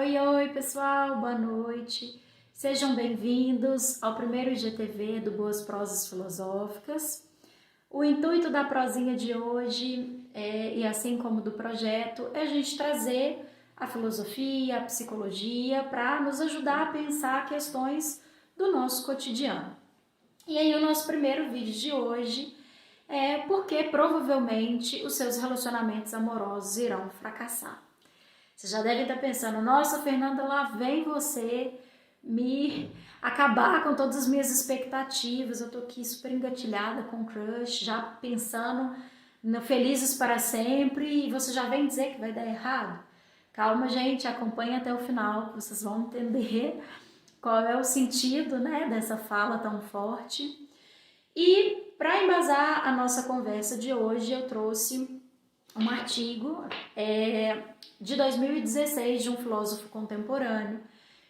Oi, oi, pessoal, boa noite. Sejam bem-vindos ao primeiro IGTV do Boas Prosas Filosóficas. O intuito da prosinha de hoje, e assim como do projeto, é a gente trazer a filosofia, a psicologia, para nos ajudar a pensar questões do nosso cotidiano. E aí o nosso primeiro vídeo de hoje é porque provavelmente os seus relacionamentos amorosos irão fracassar. Você já deve estar pensando, nossa, Fernanda, lá vem você me acabar com todas as minhas expectativas, eu tô aqui super engatilhada com crush, já pensando no felizes para sempre, e você já vem dizer que vai dar errado? Calma, gente, acompanhe até o final, que vocês vão entender qual é o sentido, né, dessa fala tão forte. E para embasar a nossa conversa de hoje, eu trouxe um artigo de 2016 de um filósofo contemporâneo,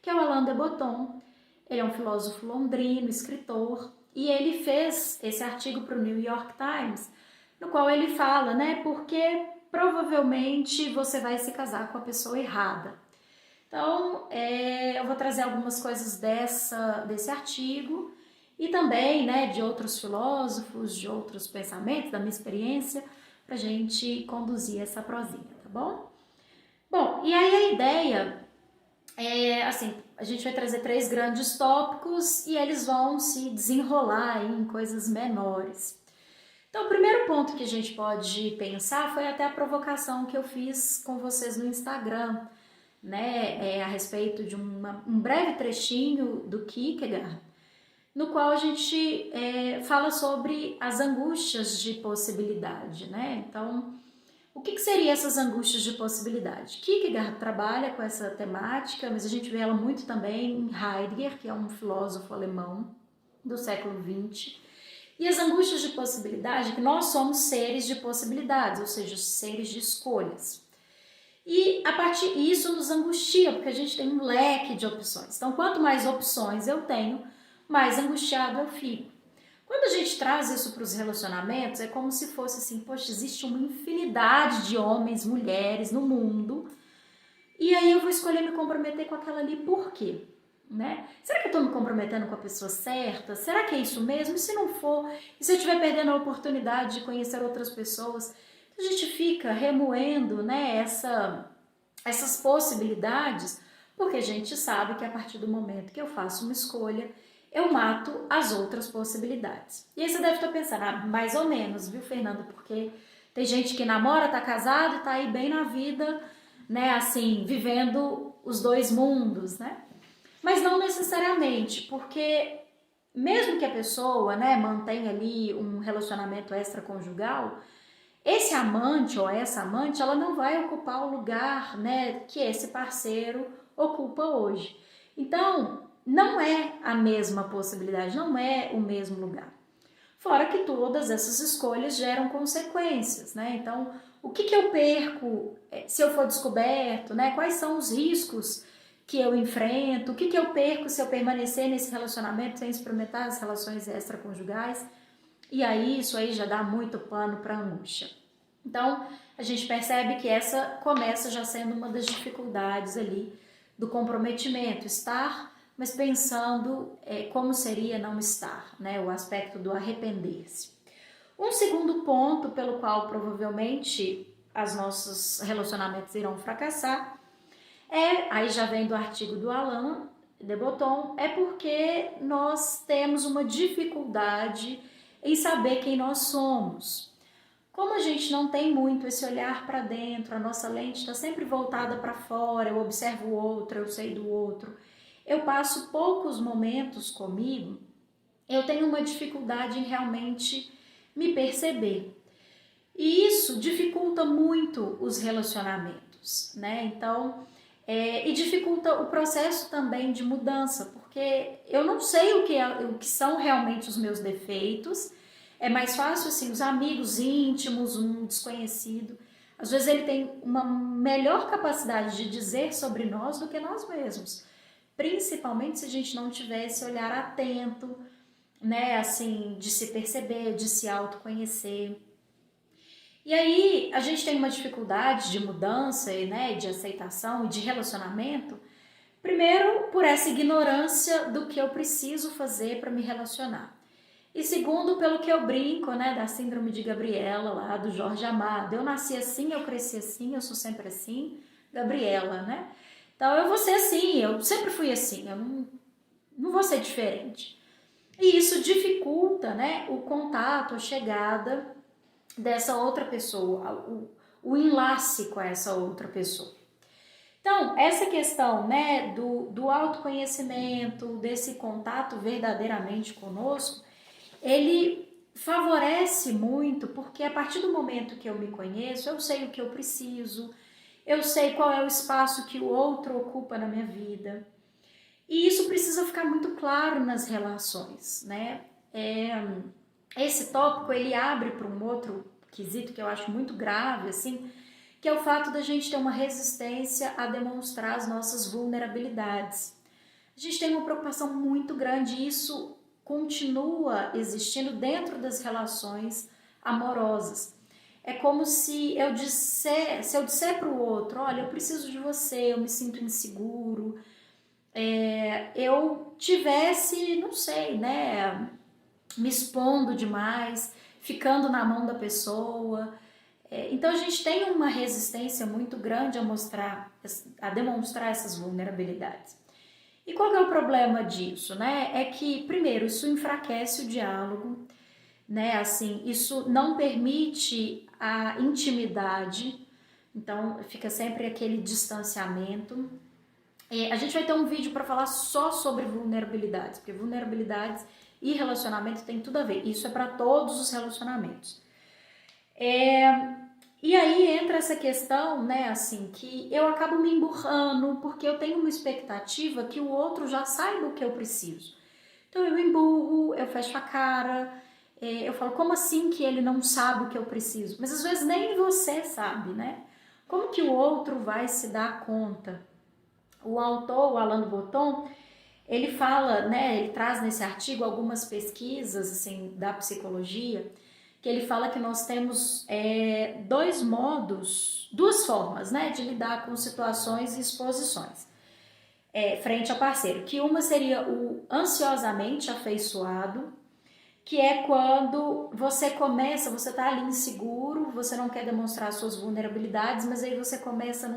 que é o Alain de Botton. Ele é um filósofo londrino, escritor, e ele fez esse artigo para o New York Times, no qual ele fala, né, porque provavelmente você vai se casar com a pessoa errada. Então, eu vou trazer algumas coisas desse artigo e também, né, de outros filósofos, de outros pensamentos, da minha experiência, pra gente conduzir essa prosinha, tá bom? Bom, e aí a ideia é, assim, a gente vai trazer 3 grandes tópicos e eles vão se desenrolar aí em coisas menores. Então, o primeiro ponto que a gente pode pensar foi até a provocação que eu fiz com vocês no Instagram, né, a respeito de um breve trechinho do Kierkegaard, no qual a gente fala sobre as angústias de possibilidade, né? Então, o que seriam essas angústias de possibilidade? Kierkegaard trabalha com essa temática, mas a gente vê ela muito também em Heidegger, que é um filósofo alemão do século XX. E as angústias de possibilidade é que nós somos seres de possibilidades, ou seja, seres de escolhas. E a partir disso nos angustia, porque a gente tem um leque de opções. Então, quanto mais opções eu tenho, mais angustiado eu fico. Quando a gente traz isso para os relacionamentos, é como se fosse assim, poxa, existe uma infinidade de homens, mulheres no mundo, e aí eu vou escolher me comprometer com aquela ali por quê? Né? Será que eu estou me comprometendo com a pessoa certa? Será que é isso mesmo? E se não for? E se eu estiver perdendo a oportunidade de conhecer outras pessoas? A gente fica remoendo, né, essas possibilidades, porque a gente sabe que a partir do momento que eu faço uma escolha, eu mato as outras possibilidades. E aí você deve estar pensando, mais ou menos, viu, Fernanda? Porque tem gente que namora, tá casado e tá aí bem na vida, né, assim, vivendo os dois mundos, né? Mas não necessariamente, porque mesmo que a pessoa, né, mantenha ali um relacionamento extraconjugal, esse amante ou essa amante, ela não vai ocupar o lugar, né, que esse parceiro ocupa hoje. Então, não é a mesma possibilidade, não é o mesmo lugar. Fora que todas essas escolhas geram consequências, né? Então, o que eu perco se eu for descoberto, né? Quais são os riscos que eu enfrento? O que eu perco se eu permanecer nesse relacionamento sem experimentar as relações extraconjugais? E aí, isso aí já dá muito pano para angústia. Então, a gente percebe que essa começa já sendo uma das dificuldades ali do comprometimento, estar, mas pensando como seria não estar, né? O aspecto do arrepender-se. Um segundo ponto pelo qual provavelmente os nossos relacionamentos irão fracassar aí já vem do artigo do Alain de Botton, é porque nós temos uma dificuldade em saber quem nós somos. Como a gente não tem muito esse olhar para dentro, a nossa lente está sempre voltada para fora, eu observo o outro, eu sei do outro, eu passo poucos momentos comigo, eu tenho uma dificuldade em realmente me perceber. E isso dificulta muito os relacionamentos, né? Então, e dificulta o processo também de mudança, porque eu não sei o que são realmente os meus defeitos. É mais fácil, assim, os amigos íntimos, um desconhecido, às vezes ele tem uma melhor capacidade de dizer sobre nós do que nós mesmos. Principalmente se a gente não tiver esse olhar atento, né, assim, de se perceber, de se autoconhecer. E aí a gente tem uma dificuldade de mudança, né, de aceitação e de relacionamento, primeiro por essa ignorância do que eu preciso fazer para me relacionar. E segundo, pelo que eu brinco, né, da síndrome de Gabriela lá, do Jorge Amado. Eu nasci assim, eu cresci assim, eu sou sempre assim, Gabriela, né? Então eu vou ser assim, eu sempre fui assim, eu não vou ser diferente. E isso dificulta, né, o contato, a chegada dessa outra pessoa, o enlace com essa outra pessoa. Então, essa questão, né, do autoconhecimento, desse contato verdadeiramente conosco, ele favorece muito, porque a partir do momento que eu me conheço, eu sei o que eu preciso, eu sei qual é o espaço que o outro ocupa na minha vida. E isso precisa ficar muito claro nas relações, né? Esse tópico, ele abre para um outro quesito que eu acho muito grave, assim, que é o fato da gente ter uma resistência a demonstrar as nossas vulnerabilidades. A gente tem uma preocupação muito grande e isso continua existindo dentro das relações amorosas. É como se eu disser para o outro, olha, eu preciso de você, eu me sinto inseguro, eu tivesse, não sei, né, me expondo demais, ficando na mão da pessoa. Então a gente tem uma resistência muito grande a demonstrar essas vulnerabilidades. E qual que é o problema disso, né? É que, primeiro, isso enfraquece o diálogo, né? Assim, isso não permite a intimidade, então fica sempre aquele distanciamento. A gente vai ter um vídeo para falar só sobre vulnerabilidades, porque vulnerabilidades e relacionamento tem tudo a ver. Isso é para todos os relacionamentos. E aí entra essa questão, né, assim, que eu acabo me emburrando porque eu tenho uma expectativa que o outro já saiba o que eu preciso. Então eu emburro, eu fecho a cara, eu falo, como assim que ele não sabe o que eu preciso? Mas às vezes nem você sabe, né? Como que o outro vai se dar conta? O autor, o Alain de Botton, ele fala, né, ele traz nesse artigo algumas pesquisas, assim, da psicologia, que ele fala que nós temos duas formas, né, de lidar com situações e exposições frente ao parceiro, que uma seria o ansiosamente afeiçoado, que é quando você tá ali inseguro, você não quer demonstrar suas vulnerabilidades, mas aí você começa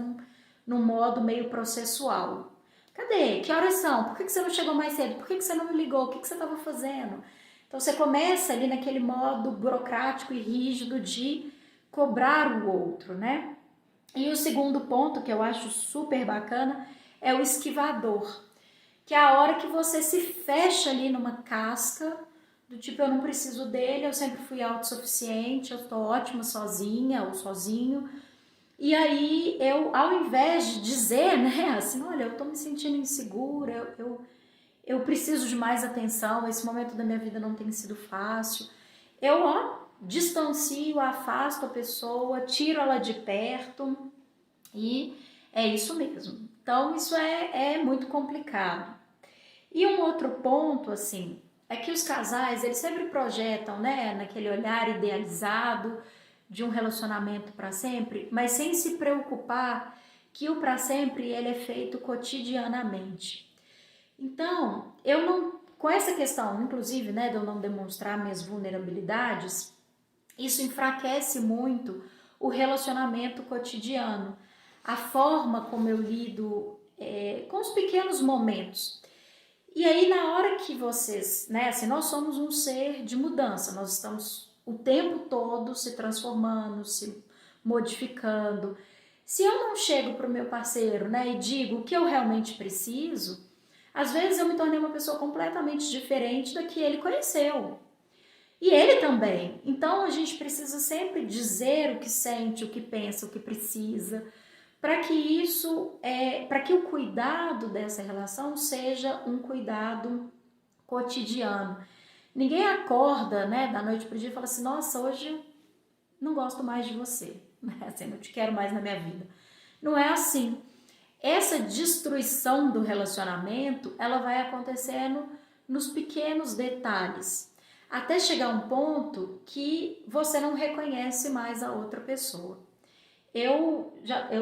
num modo meio processual. Cadê? Que horas são? Por que você não chegou mais cedo? Por que você não me ligou? O que você estava fazendo? Então você começa ali naquele modo burocrático e rígido de cobrar o outro, né? E o segundo ponto que eu acho super bacana é o esquivador, que é a hora que você se fecha ali numa casca, do tipo, eu não preciso dele, eu sempre fui autossuficiente, eu tô ótima sozinha ou sozinho. E aí eu, ao invés de dizer, né, assim, olha, eu tô me sentindo insegura, eu preciso de mais atenção, esse momento da minha vida não tem sido fácil, eu, distancio, afasto a pessoa, tiro ela de perto e é isso mesmo. Então isso é muito complicado. E um outro ponto, assim, é que os casais, eles sempre projetam, né, naquele olhar idealizado de um relacionamento para sempre, mas sem se preocupar que o para sempre ele é feito cotidianamente. Então, eu não, com essa questão, inclusive, né, de eu não demonstrar minhas vulnerabilidades, isso enfraquece muito o relacionamento cotidiano, a forma como eu lido com os pequenos momentos. E aí, na hora que vocês, né, assim, nós somos um ser de mudança, nós estamos o tempo todo se transformando, se modificando. Se eu não chego para o meu parceiro, né, e digo o que eu realmente preciso, às vezes eu me tornei uma pessoa completamente diferente da que ele conheceu. E ele também. Então a gente precisa sempre dizer o que sente, o que pensa, o que precisa, para que para que o cuidado dessa relação seja um cuidado cotidiano. Ninguém acorda, né, da noite pro dia e fala assim, nossa, hoje não gosto mais de você, né? Assim, não te quero mais na minha vida. Não é assim. Essa destruição do relacionamento, ela vai acontecendo nos pequenos detalhes. até chegar um ponto que você não reconhece mais a outra pessoa. Eu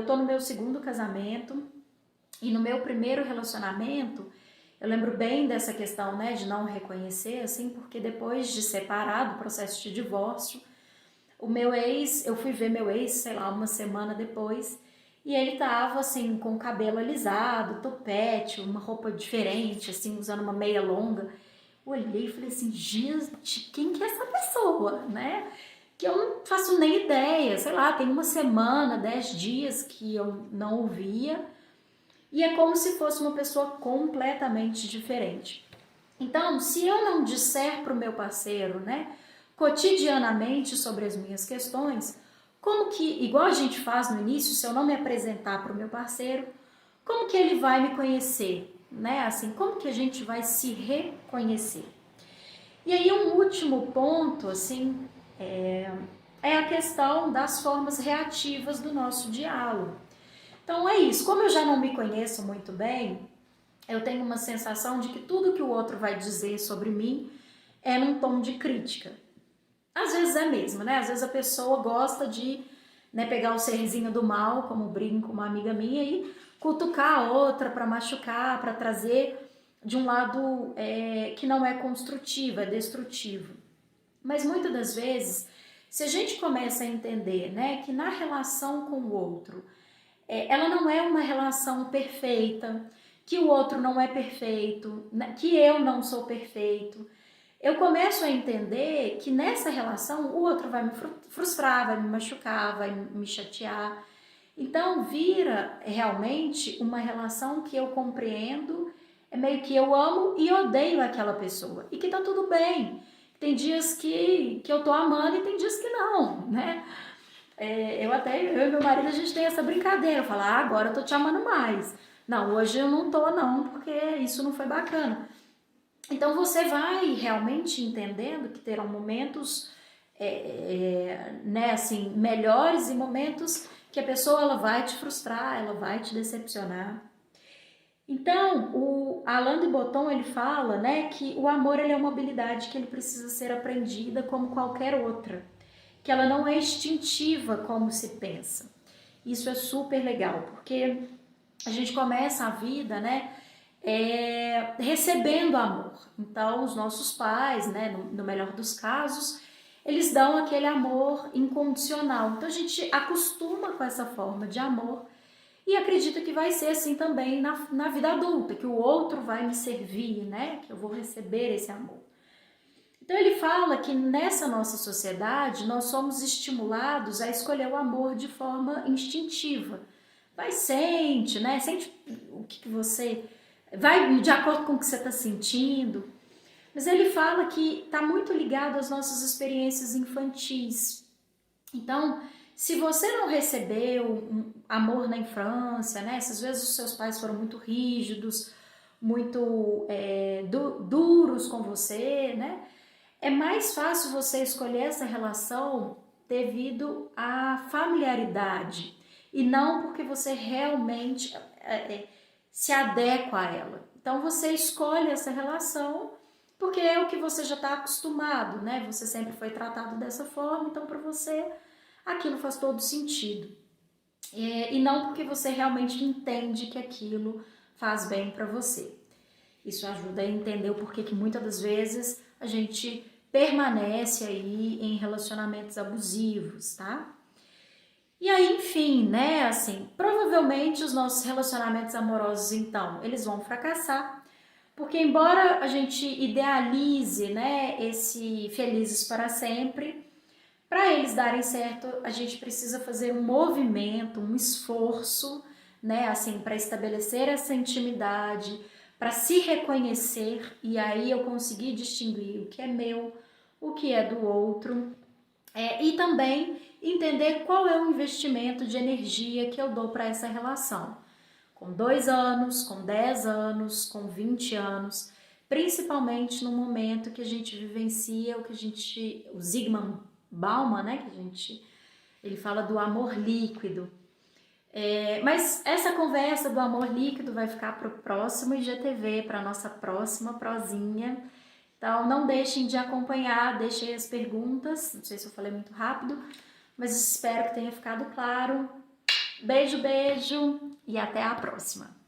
tô no meu segundo casamento e no meu primeiro relacionamento, eu lembro bem dessa questão, né, de não reconhecer, assim, porque depois de separar, do processo de divórcio, o meu ex, eu fui ver meu ex, sei lá, uma semana depois, e ele tava, assim, com o cabelo alisado, topete, uma roupa diferente, assim, usando uma meia longa. Eu olhei e falei assim, gente, quem que é essa pessoa, né? Que eu não faço nem ideia, sei lá, tem uma semana, 10 dias que eu não o via, e é como se fosse uma pessoa completamente diferente. Então, se eu não disser para o meu parceiro, né, cotidianamente sobre as minhas questões, como que, igual a gente faz no início, se eu não me apresentar para o meu parceiro, como que ele vai me conhecer, né? Assim, como que a gente vai se reconhecer? E aí um último ponto, assim, é a questão das formas reativas do nosso diálogo. Então é isso, como eu já não me conheço muito bem, eu tenho uma sensação de que tudo que o outro vai dizer sobre mim é num tom de crítica. Às vezes é mesmo, né? Às vezes a pessoa gosta de, né, pegar o serzinho do mal, como brinco uma amiga minha, e cutucar a outra para machucar, para trazer de um lado que não é construtivo, é destrutivo. Mas muitas das vezes, se a gente começa a entender, né, que na relação com o outro, ela não é uma relação perfeita, que o outro não é perfeito, que eu não sou perfeito, eu começo a entender que nessa relação o outro vai me frustrar, vai me machucar, vai me chatear. Então vira realmente uma relação que eu compreendo, é meio que eu amo e odeio aquela pessoa. E que tá tudo bem. Tem dias que eu tô amando e tem dias que não, né? Eu e meu marido, a gente tem essa brincadeira. Eu falo, agora eu tô te amando mais. Não, hoje eu não tô não, porque isso não foi bacana. Então você vai realmente entendendo que terão momentos né, assim, melhores e momentos que a pessoa ela vai te frustrar, ela vai te decepcionar. Então, o Alain de Botton, ele fala, né, que o amor ele é uma habilidade que ele precisa ser aprendida como qualquer outra, que ela não é instintiva como se pensa. Isso é super legal, porque a gente começa a vida, né, recebendo amor. Então, os nossos pais, né, no melhor dos casos, eles dão aquele amor incondicional. Então, a gente acostuma com essa forma de amor e acredita que vai ser assim também na vida adulta, que o outro vai me servir, né, que eu vou receber esse amor. Então, ele fala que nessa nossa sociedade, nós somos estimulados a escolher o amor de forma instintiva. Vai, sente, né? Sente o que você... Vai de acordo com o que você está sentindo. Mas ele fala que está muito ligado às nossas experiências infantis. Então, se você não recebeu um amor na infância, né? Se às vezes os seus pais foram muito rígidos, muito duros com você, né? É mais fácil você escolher essa relação devido à familiaridade e não porque você realmente se adequa a ela. Então você escolhe essa relação porque é o que você já está acostumado, né? Você sempre foi tratado dessa forma, então para você aquilo faz todo sentido. E não porque você realmente entende que aquilo faz bem para você. Isso ajuda a entender o porquê que muitas das vezes a gente permanece aí em relacionamentos abusivos, tá? E aí, enfim, né, assim, provavelmente os nossos relacionamentos amorosos, então, eles vão fracassar, porque embora a gente idealize, né, esse felizes para sempre, para eles darem certo, a gente precisa fazer um movimento, um esforço, né, assim, para estabelecer essa intimidade, para se reconhecer e aí eu conseguir distinguir o que é meu, o que é do outro, e também entender qual é o investimento de energia que eu dou para essa relação. Com 2 anos, com 10 anos, com 20 anos, principalmente no momento que a gente vivencia o Zygmunt Bauman, né, ele fala do amor líquido. Mas essa conversa do amor líquido vai ficar para o próximo IGTV, para a nossa próxima prosinha. Então não deixem de acompanhar, deixem as perguntas, não sei se eu falei muito rápido, mas espero que tenha ficado claro. Beijo, beijo e até a próxima!